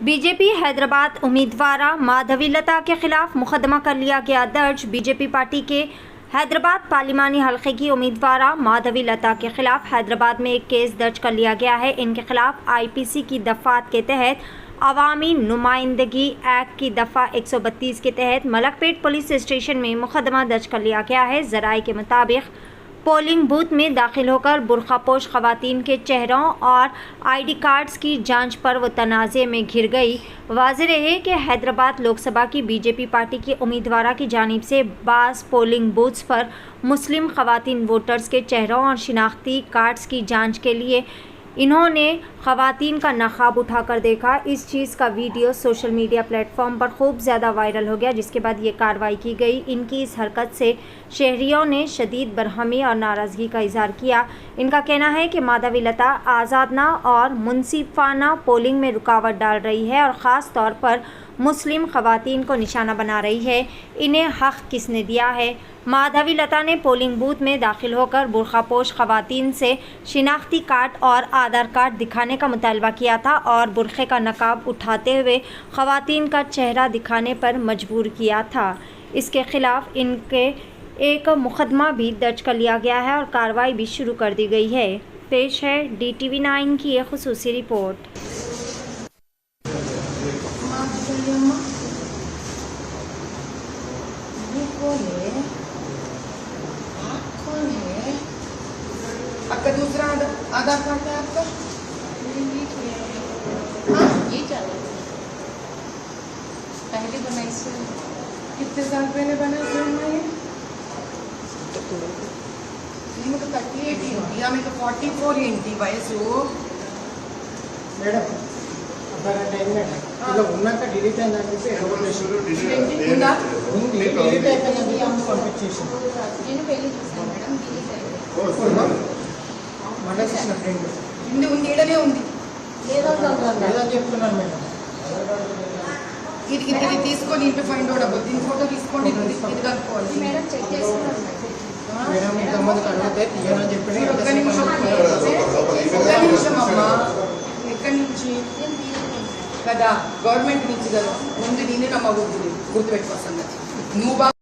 BJP Hyderabad उम्मीदवार माधवी लता के खिलाफ मुकदमा कर लिया गया दर्ज। बीजेपी पार्टी के हैदराबाद पार्लिमानी हल्के की उम्मीदवार माधवी लता के खिलाफ हैदराबाद में एक केस दर्ज कर लिया गया है। इनके खिलाफ आईपीसी की दफात के तहत अवामी नुमाइंदगी एक्ट की दफ़ा 132 के तहत मलकपेट पुलिस स्टेशन में मुकदमा दर्ज कर लिया गया है। ज़राए के मुताबिक पोलिंग बूथ में दाखिल होकर बुर्खापोश खवातीन के चेहरों और आईडी कार्ड्स की जांच पर वो तनाज़े में घिर गई। वाज़ेह है कि हैदराबाद लोकसभा की बीजेपी पार्टी की उम्मीदवार की जानिब से बाज़ पोलिंग बूथ्स पर मुस्लिम खवातीन वोटर्स के चेहरों और शिनाख्ती कार्ड्स की जांच के लिए इन्होंने खवातीन का नकाब उठाकर देखा। इस चीज़ का वीडियो सोशल मीडिया प्लेटफॉर्म पर खूब ज़्यादा वायरल हो गया, जिसके बाद ये कार्रवाई की गई। इनकी इस हरकत से शहरियों ने शदीद बरहमी और नाराज़गी का इजहार किया। इनका कहना है कि माधवी लता आज़ादना और मुनसिफाना पोलिंग में रुकावट डाल रही है और ख़ास तौर पर मुस्लिम खवातीन को निशाना बना रही है। इन्हें हक़ किसने दिया है? माधवी लता ने पोलिंग बूथ में दाखिल होकर बुर्खापोश खवातीन से शिनाख्ती कार्ड और आधार कार्ड दिखाने का मुतालबा किया था और बुरखे का नकाब उठाते हुए खवातीन का चेहरा दिखाने पर मजबूर किया था। इसके खिलाफ इनके एक मुकदमा भी दर्ज कर लिया गया है और कार्रवाई भी शुरू कर दी गई है। पेश है DTV 9 की एक खुसूसी रिपोर्ट। आपका दूसरा आधार कार्ड है आपका? ये चल पहले बनाई से कितने साल पहले बना फिल्म ये? मैं तो 38 ही होती है, मैं तो 44 इंटी वयसु మేడం అబ్బారంటే ఏంటంటే ఇలా ఉన్నాక డిలీట్ అయిందనేసి ఎన్రోలేషన్ ఉందా? ఉంది డిలీట్ అయిపోయింది అమ్మ పంపించేసాను నేను పెళ్లి చేశాను మేడం డిలీట్ అయింది మళ్ళీ చేసిన ఫ్రెండ్ ఉంది ఉంది ఈడనే ఉంది. ఏదని చెప్తున్నాను మేడం ఇది ఇది తీసుకొని ఇంటి ఫైండ్ అవుట్ అవ్వదు. దీని ఫోటో తీసుకోండి, ఇది కనుక్కోవాలి మేడం చెక్ చేస్తున్నాను మేడం ఇంతమందికి అడిగితే తీయనని చెప్పి ఒక్క నిమిషం అమ్మా. ఎక్కడి నుంచి కదా? గవర్నమెంట్ నుంచి కదా. ముందు నేనే నమ్మకూడదు, గుర్తుపెట్టుకో సంగతి. నువ్వు